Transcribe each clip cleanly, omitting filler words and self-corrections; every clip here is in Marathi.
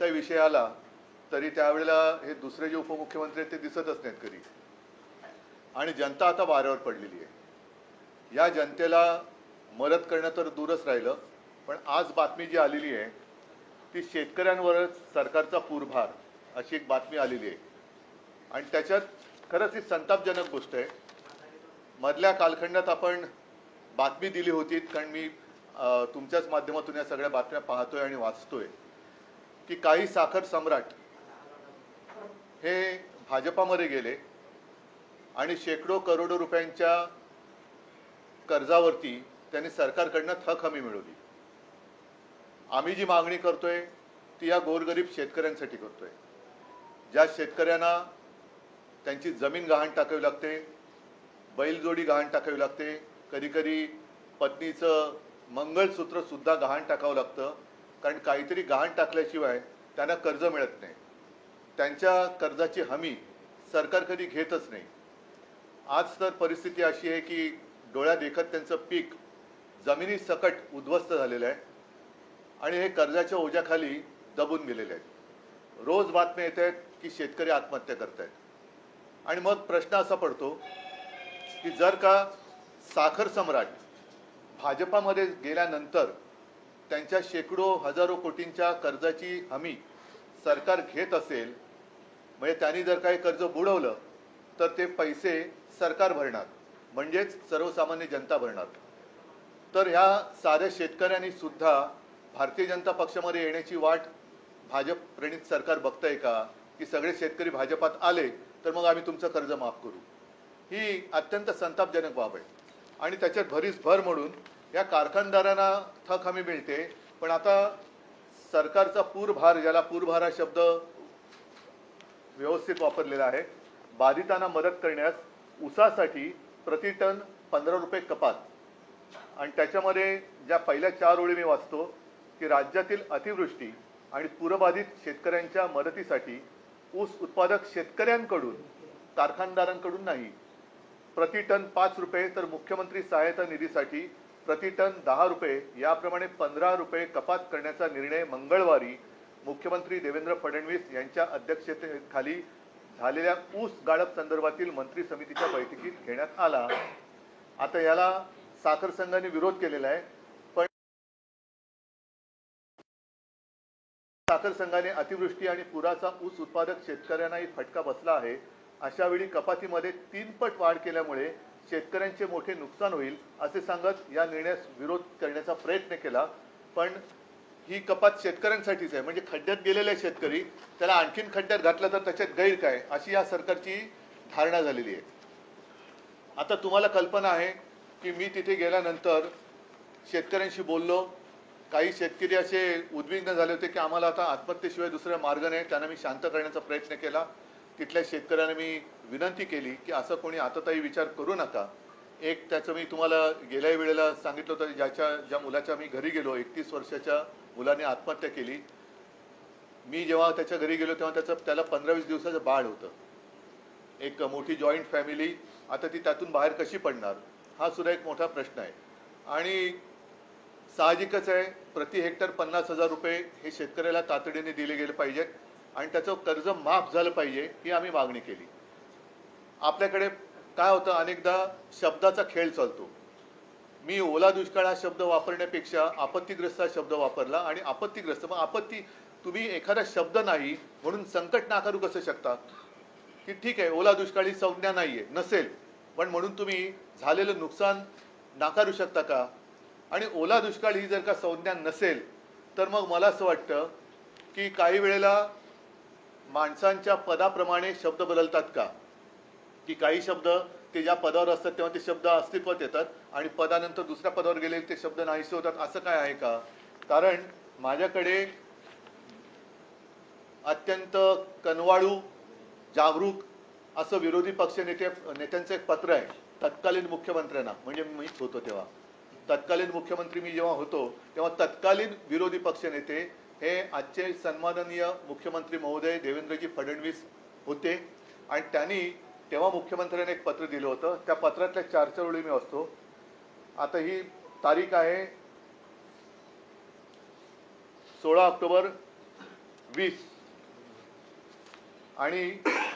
कोणताही विषय आला तरी त्यावेळेला हे दुसरे जे उपमुख्यमंत्री आहेत ते दिसतच नाहीत कधी. आणि जनता आता वाऱ्यावर पडलेली आहे. या जनतेला मदत करणं तर दूरच राहिलं, पण आज बातमी जी आलेली आहे ती शेतकऱ्यांवरच सरकारचा पूरभार अशी एक बातमी आलेली आहे. आणि त्याच्यात खरंच ही संतापजनक गोष्ट आहे. मधल्या कालखंडात आपण बातमी दिली होती, कारण मी तुमच्याच माध्यमातून या सगळ्या बातम्या पाहतोय आणि वाचतोय की काही साखर सम्राट हे भाजपामध्ये गेले आणि शेकडो करोडो रुपयांच्या कर्जावरती त्यांनी सरकारकडनं थक हमी मिळवली. आम्ही जी मागणी करतोय ती या गोरगरीब शेतकऱ्यांसाठी करतोय, ज्या शेतकऱ्यांना त्यांची जमीन गहाण टाकावी लागते, बैलजोडी गहाण टाकावी लागते, कधी कधी पत्नीचं मंगळसूत्र सुद्धा गहाण टाकावं लागतं, कारण काहीतरी गहाण टाकल्याशिवाय त्यांना कर्ज मिळत नाही. त्यांच्या कर्जाची हमी सरकार कधी घेतच नाही. आज तर परिस्थिती अशी आहे की डोळ्या देखत त्यांचं पीक जमिनी सकट उद्ध्वस्त झालेलं आहे आणि हे कर्जाच्या ओझ्याखाली दबून गेलेले आहेत. रोज बातम्या येत आहेत की शेतकरी आत्महत्या करत आहेत. आणि मग प्रश्न असा पडतो की जर का साखर सम्राट भाजपामध्ये गेल्यानंतर त्यांच्या शेकडो हजारो कोटींच्या कर्जाची हमी सरकार घेत असेल, म्हणजे त्यांनी जर काही कर्ज बुडवलं तर ते पैसे सरकार भरणार, म्हणजेच सर्वसामान्य जनता भरणार. तर ह्या साऱ्या शेतकऱ्यांनी सुद्धा भारतीय जनता पक्षामध्ये येण्याची वाट भाजप प्रणित सरकार बघतंय का, की सगळे शेतकरी भाजपात आले तर मग आम्ही तुमचं कर्ज माफ करू? ही अत्यंत संतापजनक बाब आहे. आणि त्याच्यात भरीस भर म्हणून या कारखानदारांना थक हमी मिळते, पण आता सरकारचा पूरभार, ज्याला पूरभार हा शब्द व्यवस्थित वापरलेला आहे, बाधितांना मदत करण्यास ऊसासाठी प्रति टन 15 रुपये कपात. आणि त्याच्यामध्ये ज्या पहिल्या 4 ओळी मी वाचतो की राज्यातील अतिवृष्टी आणि पूरबाधित शेतकऱ्यांच्या मदतीसाठी ऊस उत्पादक शेतकऱ्यांकडून, कारखानदारांकडून नाही, प्रति टन 5 रुपये, तर मुख्यमंत्री सहायता निधीसाठी प्रति टन 10 रुपये याप्रमाणे 15 रुपये कपात करण्याचा निर्णय मंगळवारी मुख्यमंत्री देवेंद्र फडणवीस यांच्या अध्यक्षतेखाली झालेल्या ऊस गाळप संदर्भातील मंत्री समितीच्या बैठकीत घेण्यात आला. आता याला साखर संघाने विरोध केलेला आहे, पण साखर संघाने अतिवृष्टी आणि पुराचा ऊस उत्पादक शेतकऱ्यांनाही फटका बसला आहे, अशा वेळी कपातीमध्ये 3 पट वाढ केल्यामुळे शेतकऱ्यांचे मोठे नुकसान होईल असे सांगत या निर्णयास विरोध करण्याचा प्रयत्न केला. पण ही कपात शेतकऱ्यांसाठीच आहे, म्हणजे खड्ड्यात गेलेले शेतकरी त्याला आणखीन खड्ड्यात घातलं तर त्याच्यात गैर काय, अशी या सरकारची धारणा झालेली आहे. आता तुम्हाला कल्पना आहे की मी तिथे गेल्यानंतर शेतकऱ्यांशी बोललो. काही शेतकरी असे उद्विग्न झाले होते की आम्हाला आता आत्महत्येशिवाय दुसरा मार्ग नाही. त्यांना मी शांत करण्याचा प्रयत्न केला. तिथल्या शेतकऱ्यांना मी विनंती केली की असं कोणी आताताई विचार करू नका. एक त्याचं मी तुम्हाला गेल्या वेळेला सांगितलं होतं, ज्या मुलाच्या मी घरी गेलो, 31 वर्षाच्या मुलाने आत्महत्या केली. मी जेव्हा त्याच्या घरी गेलो तेव्हा त्याला 15-20 दिवसाचं बाळ होतं. एक मोठी जॉईंट फॅमिली, आता ती त्यातून बाहेर कशी पडणार, हा सुद्धा एक मोठा प्रश्न आहे. आणि साहजिकच आहे, प्रति हेक्टर 50,000 रुपये हे शेतकऱ्याला तातडीने दिले गेले पाहिजेत आणि त्याचं कर्ज माफ झालं पाहिजे, ही आम्ही मागणी केली. आपल्याकडे काय होतं, अनेकदा शब्दाचा खेळ चालतो. मी ओला दुष्काळ हा शब्द वापरण्यापेक्षा आपत्तीग्रस्त हा शब्द वापरला. आणि आपत्तीग्रस्त, मग आपत्ती, तुम्ही एखादा शब्द नाही म्हणून संकट नाकारू कसं शकता? की ठीक आहे, ओला दुष्काळ ही संज्ञा नाहीये, नसेल, पण म्हणून तुम्ही झालेलं नुकसान नाकारू शकता का? आणि ओला दुष्काळ ही जर का संज्ञा नसेल तर मग मला असं वाटतं की काही वेळेला माणसांच्या पदाप्रमाणे शब्द बदलतात का, की काही शब्द ते ज्या पदावर असतात तेव्हा ते शब्द अस्तित्वात येतात आणि पदानंतर दुसऱ्या पदावर गेले ते शब्द नाहीसे होतात, असं काय आहे का? कारण माझ्याकडे अत्यंत कनवाळू, जागरूक असं विरोधी पक्ष नेत्यांचं एक पत्र आहे तत्कालीन मुख्यमंत्र्यांना. म्हणजे मीच होतो तेव्हा, तत्कालीन मुख्यमंत्री मी जेव्हा होतो तेव्हा तत्कालीन विरोधी पक्ष नेते हे आजचे सन्माननीय मुख्यमंत्री महोदय देवेंद्रजी फडणवीस होते. आणि त्यांनी तेव्हा मुख्यमंत्र्यांनी एक पत्र दिलं होतं. त्या पत्रातल्या 4 ओळी मी वाचतो. आता ही तारीख आहे 16 ऑक्टोबर 20 आणि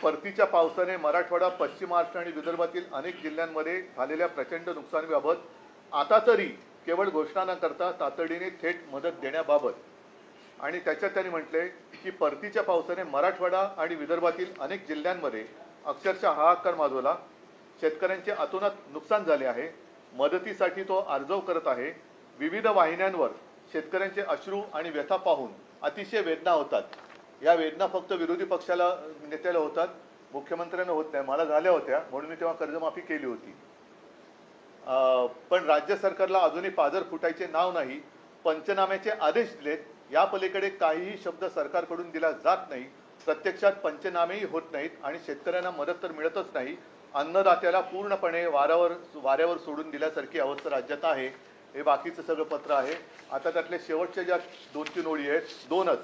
परतीच्या पावसाने मराठवाडा, पश्चिम महाराष्ट्र आणि विदर्भातील अनेक जिल्ह्यांमध्ये झालेल्या प्रचंड नुकसानीबाबत आता तरी केवळ घोषणा न करता तातडीने थेट मदत देण्याबाबत. आणि त्याच्यात त्यांनी म्हटले की परतीच्या पावसाने मराठवाडा आणि विदर्भातील अनेक जिल्ह्यांमध्ये अक्षरशः हाहाकार माजवला. शेतकऱ्यांचे अतोनात नुकसान झाले आहे. मदतीसाठी तो अर्जव करत आहे. विविध वाहिन्यांवर शेतकऱ्यांचे अश्रू आणि व्यथा पाहून अतिशय वेदना होतात. या वेदना फक्त विरोधी पक्षाला नेत्याला होतात, मुख्यमंत्र्यांना होत नाही. मला झाल्या होत्या म्हणून मी तेव्हा कर्जमाफी केली होती. पण राज्य सरकारला अजूनही पाझर फुटायचे नाव नाही. पंचनाम्याचे आदेश दिलेत, या पलीकडे काहीही शब्द सरकारकडून दिला जात नाही. प्रत्यक्षात पंचनामेही होत नाहीत आणि शेतकऱ्यांना मदत तर मिळतच नाही. अन्नदात्याला पूर्णपणे वाऱ्यावर सोडून दिल्यासारखी अवस्था राज्यात आहे. हे बाकीचं सगळं पत्र आहे. आता त्यातले शेवटच्या ज्या 2-3 ओळी आहेत, 2च,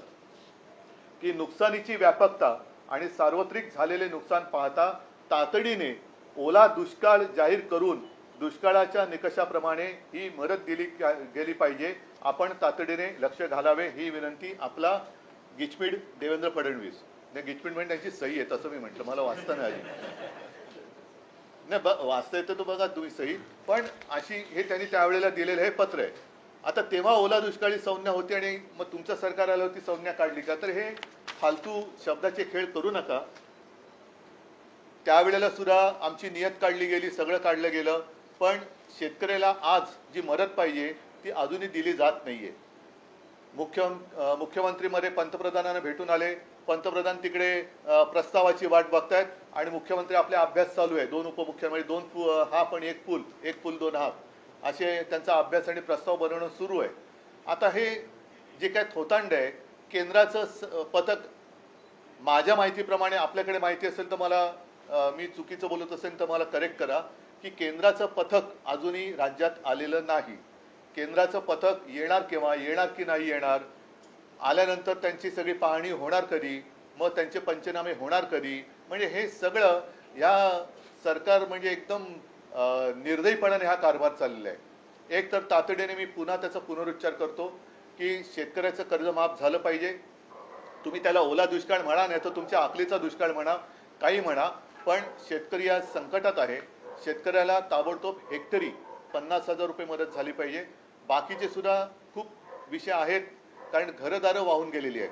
की नुकसानीची व्यापकता आणि सार्वत्रिक झालेले नुकसान पाहता तातडीने ओला दुष्काळ जाहीर करून दुष्काळाच्या निकषाप्रमाणे ही मदत दिली गेली पाहिजे. आपण तातडीने लक्ष घालावे ही विनंती. आपला गिचमीड देवेंद्र फडणवीस. नाही, गिचमीड म्हणजे त्यांची सही आहे तसं मी म्हटलं, मला वाचता नाही आली. नाही, वाचता येतं तो बघा तुम्ही सही. पण अशी हे त्यांनी त्यावेळेला दिलेलं हे पत्र आहे. आता तेव्हा ओला दुष्काळी संज्ञा होती आणि मग तुमचं सरकार आलं होती संज्ञा काढली का? तर हे फालतू शब्दाचे खेळ करू नका. त्यावेळेला सुद्धा आमची नियत काढली गेली, सगळं काढलं गेलं, पण शेतकऱ्याला आज जी मदत पाहिजे ती अजूनही दिली जात नाहीये. मुख्यमंत्रीमध्ये पंतप्रधानांना भेटून आले. पंतप्रधान तिकडे प्रस्तावाची वाट बघतायत आणि मुख्यमंत्री आपला अभ्यास चालू आहे. 2 उपमुख्यमंत्री, 2 हाफ आणि 1 पूल 2 हाफ असे त्यांचा अभ्यास आणि प्रस्ताव बनवणं सुरू आहे. आता हे जे काय थोतांड आहे, केंद्राचं पथक, माझ्या माहितीप्रमाणे, आपल्याकडे माहिती असेल तर मला, मी चुकीचं बोलत असेल तर मला करेक्ट करा, की केंद्राचं पथक अजूनही राज्यात आलेलं नाही. केंद्राचं पथक येणार केव्हा, येणार की नाही येणार, आल्यानंतर त्यांची सगळी पाहणी होणार कधी, मग त्यांचे पंचनामे होणार कधी, म्हणजे हे सगळं या सरकार म्हणजे एकदम निर्दयीपणाने हा कारभार चाललेला आहे. एक तर तातडीने मी पुन्हा त्याचा पुनरुच्चार करतो की शेतकऱ्याचं कर्ज माफ झालं पाहिजे. तुम्ही त्याला ओला दुष्काळ म्हणा, नाही तर तुमच्या आखलीचा दुष्काळ म्हणा, काही म्हणा, पण शेतकरी आज संकटात आहे. शेतकऱ्याला ताबडतोब हेक्टरी 50,000 रुपये मदत झाली पाहिजे. बाकीचे सुद्धा खूप विषय आहेत, कारण घरदारं वाहून गेलेली आहेत.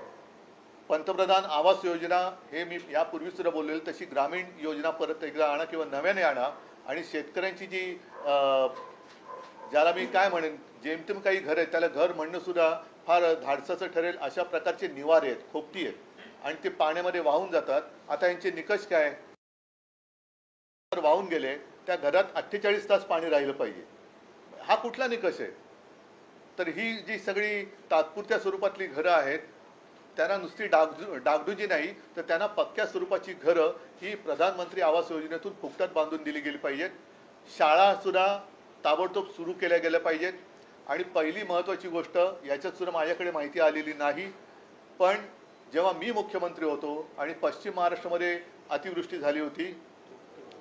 पंतप्रधान आवास योजना हे मी यापूर्वी सुद्धा बोललेलं, तशी ग्रामीण योजना परत एकदा आणा किंवा नव्याने आणा. आणि शेतकऱ्यांची जी ज्याला मी काय म्हणेन, जेमतेम काही घर आहे त्याला घर म्हणणं सुद्धा फार धाडसाचं ठरेल. अशा प्रकारचे निवारे आहेत, खोपटी आहेत आणि ते पाण्यामध्ये वाहून जातात. आता यांचे निकष काय? वाहून गेले, त्या घरात 48 तास पाणी राहिलं पाहिजे. हा कुठला निकष आहे? तर ही जी सगळी तात्पुरत्या स्वरूपातली घरं आहेत, त्यांना नुसती डागडुजी नाही, तर त्यांना पक्क्या स्वरूपाची घरं ही प्रधानमंत्री आवास योजनेतून फुकटात बांधून दिली गेली पाहिजेत. शाळा सुद्धा ताबडतोब सुरू केल्या गेल्या पाहिजेत. आणि पहिली महत्त्वाची गोष्ट, याच्यात सुद्धा माझ्याकडे माहिती आलेली नाही, पण जेव्हा मी मुख्यमंत्री होतो आणि पश्चिम महाराष्ट्रामध्ये अतिवृष्टी झाली होती,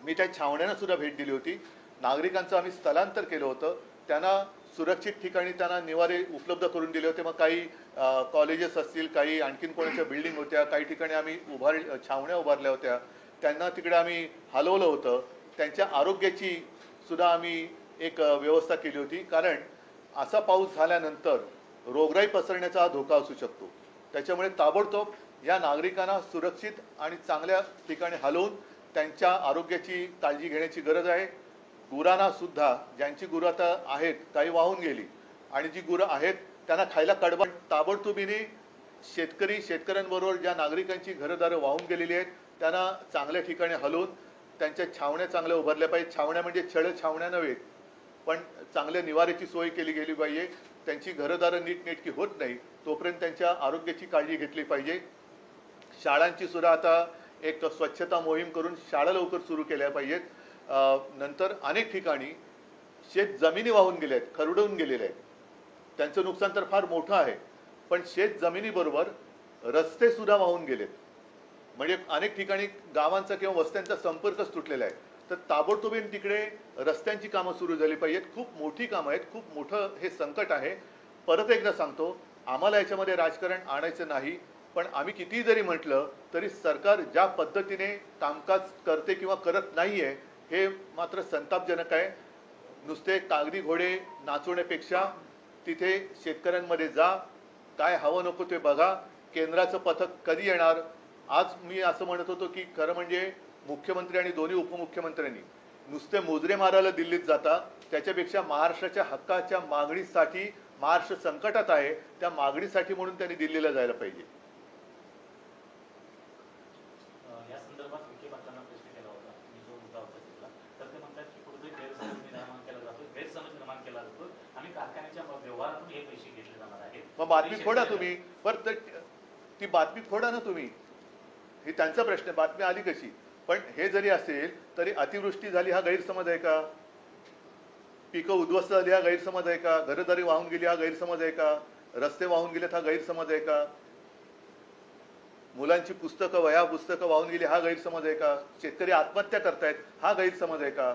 मी त्या छावण्यांना सुद्धा भेट दिली होती. नागरिकांचं आम्ही स्थलांतर केलं होतं. त्यांना सुरक्षित ठिकाणी त्यांना निवारे उपलब्ध करून दिले होते. मग काही कॉलेजेस असतील, काही आणखीन कोणाच्या बिल्डिंग होत्या, काही ठिकाणी आम्ही छावण्या उभारल्या होत्या, त्यांना तिकडे आम्ही हलवलं होतं. त्यांच्या आरोग्याची सुद्धा आम्ही एक व्यवस्था केली होती, कारण असा पाऊस झाल्यानंतर रोगराई पसरण्याचा हा धोका असू शकतो. त्याच्यामुळे ताबडतोब या नागरिकांना सुरक्षित आणि चांगल्या ठिकाणी हलवून त्यांच्या आरोग्याची काळजी घेण्याची गरज आहे. गुरांना सुद्धा, ज्यांची गुरं आता आहेत काही वाहून गेली आणि जी गुरं आहेत त्यांना खायला कडबा, ताबडतोबीने शेतकऱ्यांबरोबर ज्या नागरिकांची घरदारं वाहून गेलेली आहेत त्यांना चांगल्या ठिकाणी हलवून त्यांच्या छावण्या चांगल्या उभारल्या पाहिजे. छावण्या म्हणजे छळ छावण्या नव्हे, पण चांगल्या निवाऱ्याची सोय केली गेली पाहिजे. त्यांची घरदारं नीटनेटकी होत नाही तोपर्यंत त्यांच्या आरोग्याची काळजी घेतली पाहिजे. शाळांची सुद्धा आता एक स्वच्छता मोहीम करून शाळा लवकर सुरू केल्या पाहिजेत. नंतर अनेक ठिकाणी शेत जमिनी वाहून गेल्या आहेत, खरडून गेलेल्या आहेत. त्यांचं नुकसान तर फार मोठं आहे, पण शेत जमिनीबरोबर रस्ते सुद्धा वाहून गेलेत. म्हणजे अनेक ठिकाणी गावांचा किंवा वस्त्यांचा संपर्कच तुटलेला आहे. तर ताबडतोबीने तिकडे रस्त्यांची कामं सुरू झाली पाहिजेत. खूप मोठी कामं आहेत, खूप मोठं हे संकट आहे. परत एकदा सांगतो, आम्हाला याच्यामध्ये राजकारण आणायचं नाही. पण आम्ही कितीही जरी म्हटलं तरी सरकार ज्या पद्धतीने कामकाज करते किंवा करत नाहीये हे मात्र संतापजनक आहे. नुसते कागदी घोडे नाचवण्यापेक्षा तिथे शेतकऱ्यांमध्ये जा, काय हवं नको ते बघा. केंद्राचं पथक कधी येणार? आज मी असं म्हणत होतो की खरं म्हणजे मुख्यमंत्री आणि दोन्ही उपमुख्यमंत्र्यांनी नुसते मोजरे मारायला दिल्लीत जातात, त्याच्यापेक्षा महाराष्ट्राच्या हक्काच्या मागणीसाठी, महाराष्ट्र संकटात आहे त्या मागणीसाठी म्हणून त्यांनी दिल्लीला जायला पाहिजे. या संदर्भात मुख्यमंत्र्यांना प्रश्न केला होता, मी जो मुद्दा होता तिथला, तर ते म्हणतात की कुठेतरी गैरसमज निर्माण केला जातो, गैरसमज निर्माण केला जातो आणि कारखान्याच्या व्यवहारातून हे पैसे घेतले जाणार आहेत. मग बातमी फोडा तुम्ही, बरं ती बातमी फोडा ना तुम्ही, ही त्यांचा प्रश्न आहे, बातमी आली कशी? पण हे जरी असेल तरी अतिवृष्टी झाली हा गैरसमज आहे का? पिकं उद्ध्वस्त झाली हा गैरसमज आहे का? घरदारी वाहून गेली हा गैरसमज आहे का? रस्ते वाहून गेलेत हा गैरसमज आहे का? मुलांची पुस्तकं, वह्या पुस्तकं वाहून गेली हा गैरसमज आहे का? शेतकरी आत्महत्या करतायत हा गैरसमज आहे का?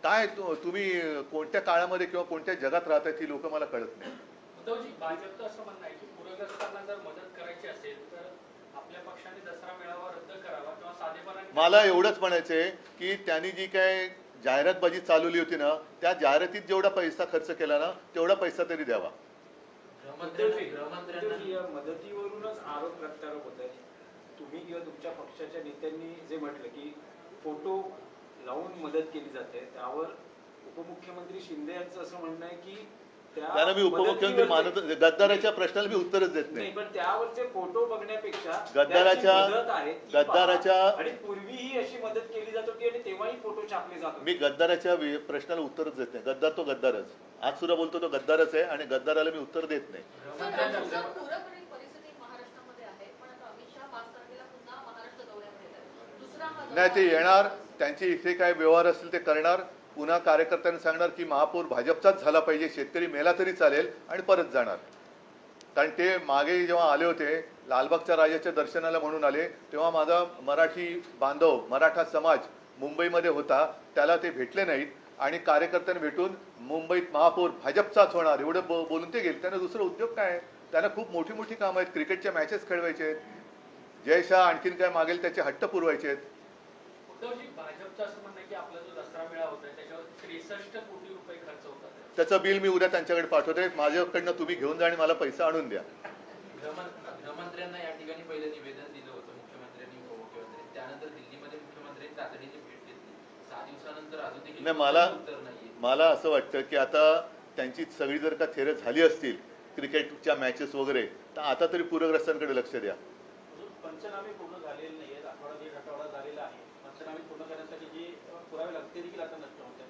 काय तुम्ही कोणत्या काळामध्ये किंवा कोणत्या जगात राहतायत ही लोक मला कळत नाही. उद्धवजी, भाजपचं असं म्हणणं आहे की पूरग्रस्तांना जर मदत करायची असेल तर आपल्या पक्षाने दसरा मेळावा रद्द करावा किंवा साधेपणाने. मला एवढंच म्हणायचंय की त्यांनी जी काय जाहिरातबाजी चालवली होती ना, त्या जाहिरातीत जेवढा पैसा खर्च केला ना तेवढा पैसा तरी द्यावा. मदतीवरूनच आरोप प्रत्यारोप होत आहे. तुम्ही किंवा तुमच्या पक्षाच्या नेत्यांनी जे म्हटलं की फोटो लावून मदत केली जाते, त्यावर उपमुख्यमंत्री शिंदे यांचं असं म्हणणं आहे की त्याला मी उपमुख्यमंत्री मानत, गद्दाराच्या प्रश्नाला मी उत्तरच देत नाही. पण त्यावरचे फोटो बघण्यापेक्षा गद्दाराच्या आणि पूर्वीही अशी मदत केली जात होती आणि तेव्हाही फोटो छापले जात होते. मी गद्दाराच्या प्रश्नाला उत्तरच देत नाही. गद्दार तो गद्दारच, आज सुद्धा बोलतो तो गद्दारच आहे आणि गद्दाराला मी उत्तर देत नाही. नाही, ते येणार, त्यांचे इथे काय व्यवहार असतील ते करणार, पुन्हा कार्यकर्त्यांनी सांगणार की महापौर भाजपचाच झाला पाहिजे, शेतकरी मेला तरी चालेल आणि परत जाणार. कारण ते मागे जेव्हा आले होते लालबागच्या राजाच्या दर्शनाला म्हणून आले, तेव्हा माझा मराठी बांधव, मराठा समाज मुंबईमध्ये होता, त्याला ते भेटले नाहीत आणि कार्यकर्त्यांनी भेटून मुंबईत महापौर भाजपचाच होणार एवढं बोलून ते गेले. त्यांना दुसरा उद्योग काय? त्यांना खूप मोठी मोठी कामं आहेत, क्रिकेटच्या मॅचेस खेळवायचे आहेत, जयशाह आणखीन काय मागेल त्याचे हट्ट पुरवायचे आहेत. उद्धवजी, भाजपचं असं म्हणणं आहे की आपला जो दसरा मेळा होता त्याच्यावर 63 कोटी रुपये खर्च होतात. त्याचं बिल मी उद्या त्यांच्याकडे पाठवते. माझ्याकडनं तुम्ही घेऊन जा आणि मला पैसा आणून द्या. गृहमंत्र्यांना या ठिकाणी पहिले निवेदन दिलं होतं मुख्यमंत्र्यांनी, उपमुख्यमंत्री, त्यानंतर दिल्लीमध्ये मुख्यमंत्र्यांनी तातडीने भेट घेतली. 6 दिवसानंतर अजून देखील उत्तर नाहीये. मला असं वाटतं की आता त्यांची सगळी जर का थेरं झाली असतील क्रिकेटच्या मॅचेस वगैरे, तर आता तरी पूरग्रस्तांकडे लक्ष द्या. पंचनामे पूर्ण झालेले नाहीये, आठवडा दीड आठवडा झालेला आहे. पंचनामे पूर्ण करण्यासाठी जे पुरावे लागते देखील आता नष्ट होते.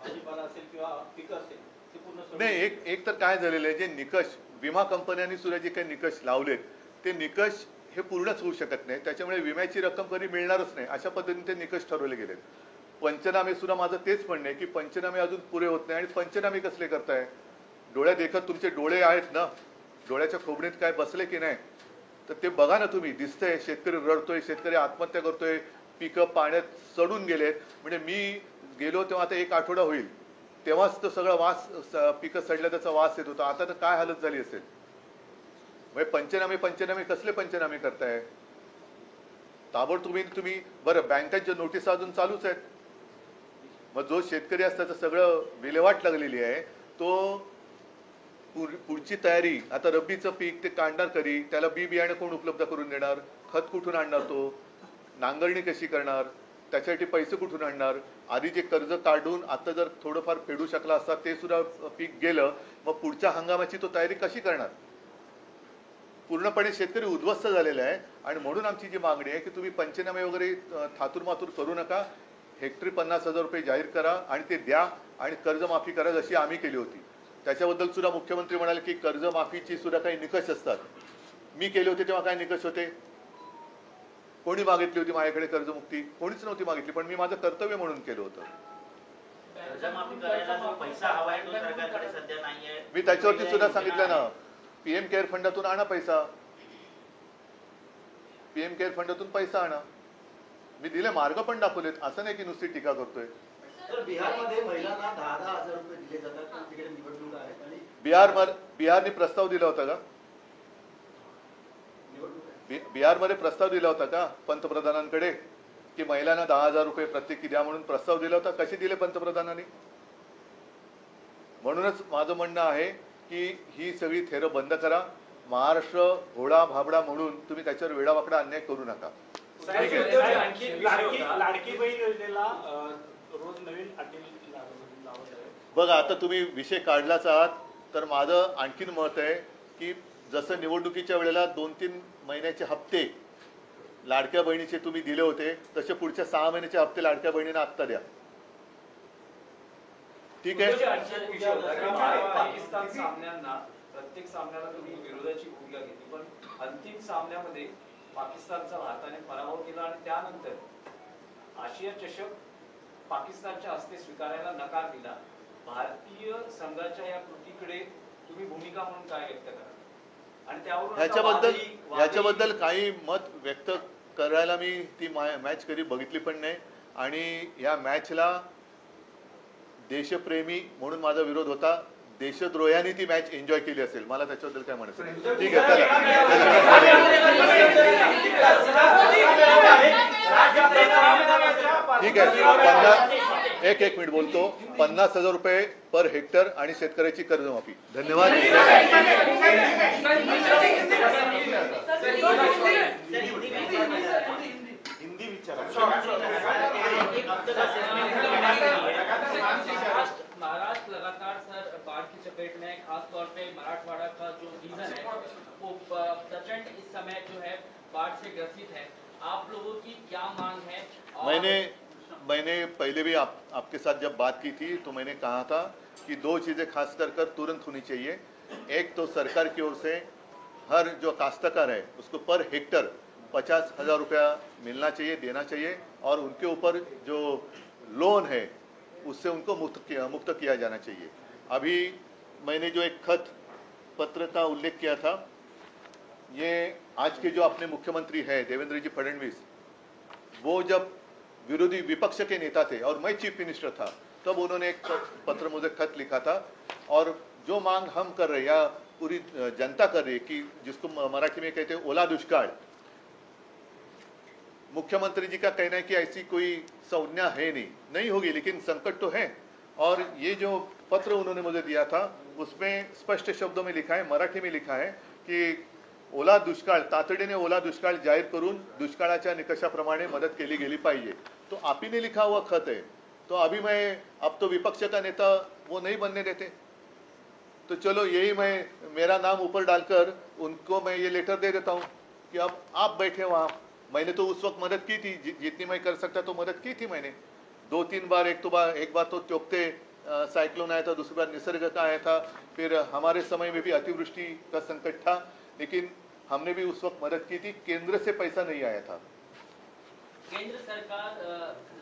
भाजीपाला असेल किंवा पिकं असेल ते पूर्ण नाही. एक तर काय झालेलं आहे, जे निकष विमा कंपन्यांनी सुद्धा जे काही निकष लावलेत ते निकष हे पूर्णच होऊ शकत नाही. त्याच्यामुळे विम्याची रक्कम कधी मिळणारच नाही, अशा पद्धतीने ते निकष ठरवले गेलेत. पंचनामे सुद्धा माझं तेच म्हणणं आहे की पंचनामे अजून पुरे होत नाही. आणि पंचनामे कसले करताय? डोळ्या देखत तुमचे डोळे आहेत ना, डोळ्याच्या खोबणीत काय बसले की नाही, तर ते बघा ना तुम्ही. दिसतंय शेतकरी रडतोय, शेतकरी आत्महत्या करतोय, पिकं पाण्यात सडून गेलेत. म्हणजे मी गेलो तेव्हा आता 1 आठवडा होईल, तेव्हाच तो सगळा वास, पिकं सडल्या त्याचा वास येत होता. आता तर काय हालत झाली असेल. म्हणजे पंचनामे कसले पंचनामे करताय? ताबडतोब तुम्ही बरं, बँकांच्या नोटीस अजून चालूच आहेत. मग जो शेतकरी असतो त्याचं सगळं विल्हेवाट लागलेली आहे, तो पुढची तयारी, आता रब्बीचं पीक ते काढणार कधी, त्याला बी बियाणं कोण उपलब्ध करून देणार, खत कुठून आणणार, तो नांगरणी कशी करणार, त्याच्यासाठी पैसे कुठून आणणार. आधी जे कर्ज काढून आता जर थोडंफार फेडू शकला असता ते सुद्धा पीक गेलं, मग पुढच्या हंगामाची तो तयारी कशी करणार. पूर्णपणे शेतकरी उद्ध्वस्त झालेला आहे. आणि म्हणून आमची जी मागणी आहे की तुम्ही पंचनामे वगैरे थातूरमातूर करू नका, हेक्टरी 50,000 रुपये जाहीर करा आणि ते द्या आणि कर्जमाफी करा जशी आम्ही केली होती. त्याच्याबद्दल सुद्धा मुख्यमंत्री म्हणाले की कर्जमाफीची सुद्धा काही निकष असतात. मी केले होते तेव्हा काय निकष होते? कोणी मागितली होती माझ्याकडे कर्जमुक्ती? कोणीच नव्हती मागितली, पण मी माझं कर्तव्य म्हणून केलं होतं. मी त्याच्यावरती सुद्धा सांगितलं ना, PM केअर फंडातून आणा पैसा, PM केअर फंडातून पैसा आणा. मी दिले, मार्ग पण दाखवलेत, असं नाही की नुसती टीका करतोय. बिहारमध्ये महिलांना 10,000 रुपये दिले जातात, तिकडे निवडणूक आहेत आणि बिहारने प्रस्ताव दिला होता का? निवडणूक आहे. बिहारमध्ये प्रस्ताव दिला होता का पंतप्रधानांकडे की महिलांना 10,000 रुपये प्रत्येकी द्या म्हणून प्रस्ताव दिला होता? कसे दिले पंतप्रधानांनी? म्हणूनच माझं म्हणणं आहे की ही सगळी थेरं बंद करा. महाराष्ट्र घोडा भाबडा म्हणून तुम्ही त्याच्यावर वेडावाकडा अन्याय करू नका. ठीक आहे. आणखी लाडकी बहीण योजनेला रोज नवीन अटी लावत आहे. बघा, आता तुम्ही विषय काढलाच आहात तर माझं आणखीन मत आहे की जसं निवडणुकीच्या वेळेला 2-3 महिन्याचे हप्ते लाडक्या बहिणीचे तुम्ही दिले होते तसे पुढच्या 6 महिन्याचे हप्ते लाडक्या बहिणींना आत्ता द्या. ठीक आहे. पाकिस्तान सामन्यांना प्रत्येक सामन्याला तुम्ही विरोधाची भूमिका घेतली, पण अंतिम सामन्यामध्ये पाकिस्तानचा भारताने पराभव केला आणि त्यानंतर आशिया चषक पाकिस्तानच्या हस्ते स्वीकारायला नकार दिला. भारतीय संघाच्या या कृतीकडे तुम्ही भूमिका म्हणून काय व्यक्त करा? आणि त्यावरून याच्याबद्दल काही मत व्यक्त करायला मी ती मॅच कधी बघितली पण नाही आणि या मॅचला देशप्रेमी म्हणून माझा विरोध होता. देशद्रोह्यांनी ती मॅच एन्जॉय केली असेल, मला त्याच्याबद्दल काय म्हणायचं. ठीक आहे, चला. ठीक आहे, एक मिनिट बोलतो. 50,000 रुपये पर हेक्टर आणि शेतकऱ्याची कर्जमाफी. धन्यवाद. हिंदी विचारा. महाराष्ट्र लगातार सर बाढ़ की चपेट में है, खास तौर पे मराठवाड़ा का जो रीजन है वो प्रचंड इस समय जो है बाढ़ से ग्रसित है. आप लोगों की क्या मांग है? मैंने पहले भी आपके साथ जब बात की थी तो मैंने कहा था कि 2 चीज़ें खास कर तुरंत होनी चाहिए. एक तो सरकार की ओर से हर जो काश्तकार है उसको पर हेक्टर 50,000 रुपया मिलना चाहिए, देना चाहिए और उनके ऊपर जो लोन है उससे उनको मुक्त किया जाना चाहिए. अभी मैंने जो एक खत पत्र का उल्लेख किया था, ये आज के जो अपने मुख्यमंत्री हैं देवेंद्र जी फडणवीस, वो जब विरोधी विपक्ष के नेता थे और मैं चीफ मिनिस्टर था तब उन्होंने एक पत्र मुझे खत लिखा था और जो मांग हम कर रहे हैं या पूरी जनता कर रही है कि जिसको मराठी में कहते हैं ओला दुष्काळ, मुख्यमंत्री जी का कहना है कि ऐसी कोई संज्ञा है नहीं होगी, लेकिन संकट तो है. और ये जो पत्र उन्होंने मुझे दिया था उसमें स्पष्ट शब्दों में लिखा है, मराठी में लिखा है कि ओला दुष्काळ तातडीने ओला दुष्काळ जाहीर करून दुष्काळाच्या निकषाप्रमाणे मदत केली गेली पाहिजे. तो आप ही ने लिखा हुआ खत है. तो अभी अब तो विपक्ष का नेता वो नहीं बनने देते, तो चलो यही मेरा नाम ऊपर डालकर उनको मैं ये लेटर दे देता हूँ कि अब आप बैठे वहाँ. मैंने तो उस वक्त मदद की थी जितनी मैं कर सकता तो मदद की थी मैंने 2-3 बार. एक बार तो चौकते साइक्लोन आया था, दूसरी बार निसर्ग का आया था, फिर हमारे समय में भी अतिवृष्टि का संकट था, लेकिन हमने भी उस वक्त मदद की थी. केंद्र से पैसा नहीं आया था. केंद्र सरकार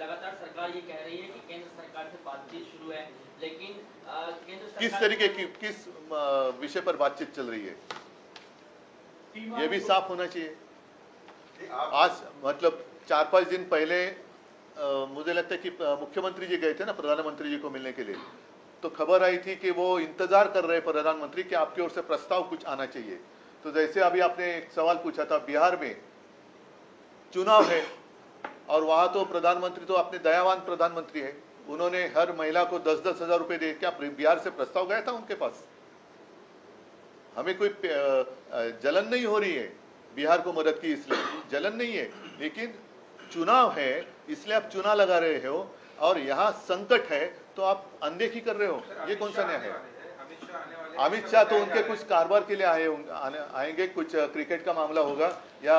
लगातार सरकार ये कह रही है कि केंद्र सरकार से बातचीत शुरू है, लेकिन केंद्र सरकार किस तरीके की किस विषय पर बातचीत चल रही है ये भी साफ होना चाहिए. आज मतलब 4-5 दिन पहले मुझे लगता है कि मुख्यमंत्री जी गए थे ना प्रधानमंत्री जी को मिलने के लिए, तो खबर आई थी कि वो इंतजार कर रहे प्रधानमंत्री कि आपकी ओर से प्रस्ताव कुछ आना चाहिए. तो जैसे अभी आपने एक सवाल पूछा था, बिहार में चुनाव है और वहाँ तो प्रधानमंत्री तो अपने दयावान प्रधानमंत्री है, उन्होंने हर महिला को 10-10 हज़ार रुपये दे. क्या बिहार से प्रस्ताव गया था उनके पास? हमें कोई जलन नहीं हो रही है बिहार को मदद की, इसलिए जलन नहीं है, लेकिन चुनाव है इसलिए आप चुनाव लगा रहे हो और यहाँ संकट है तो आप अनदेखी कर रहे हो. ये कौन सा न्याय है? अमित शाह तो उनके कुछ कारोबार के लिए आएंगे, कुछ क्रिकेट का मामला होगा या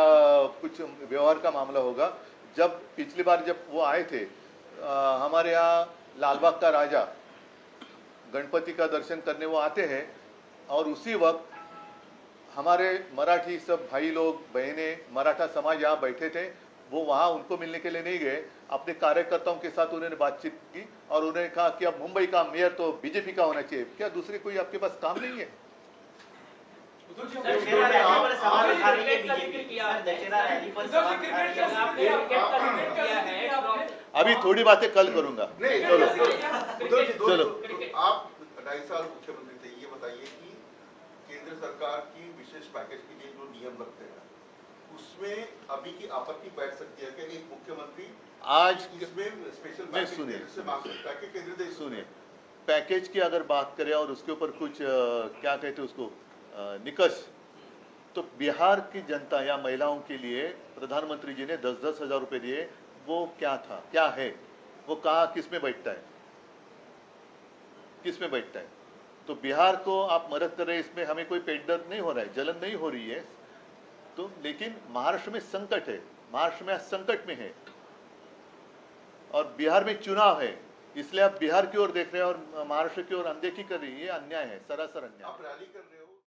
कुछ व्यवहार का मामला होगा. जब पिछली बार जब वो आए थे हमारे यहाँ लालबाग का राजा गणपति का दर्शन करने वो आते हैं और उसी वक्त हमारे मराठी सब भाई लोग बहनें मराठा समाज यहाँ बैठे थे. वो वहाँ उनको मिलने के लिए नहीं गए, अपने कार्यकर्ताओं के साथ उन्होंने बातचीत की और उन्होंने कहा कि अब मुंबई का मेयर तो बीजेपी का होना चाहिए. क्या दूसरे कोई आपके पास काम नहीं है? अभी थोड़ी बातें कल करूंगा. चलो आप 2.5 साल मुख्यमंत्री थे, ये बताइए कि केंद्र सरकार की विशेष पैकेज के लिए जो नियम लगते हैं उसमें अभी की आपत्ति बैठ सकती है कि एक मुख्यमंत्री आज इसमें स्पेशल नहीं, सुनिए, से मांग सकता है कि केंद्र दे सुनिए, पैकेज की अगर बात करें और उसके ऊपर कुछ क्या कहते हैं उसको निकष, तो बिहार की जनता या महिलाओं के लिए प्रधानमंत्री जी ने 10-10 हजार रुपए दिए, वो क्या था, क्या है, वो कहाँ किस में बैठता है, किस में बैठता है? तो बिहार को आप मदद कर रहे हैं, इसमें हमें कोई पेट दर्द नहीं हो रहा है, जलन नहीं हो रही है, तो लेकिन महाराष्ट्र में संकट है, महाराष्ट्र में आज संकट में है और बिहार में चुनाव है, इसलिए आप बिहार की ओर देख रहे हैं और महाराष्ट्र की ओर अनदेखी कर रही है, ये अन्याय है, सरासर अन्याय। आप रैली कर रहे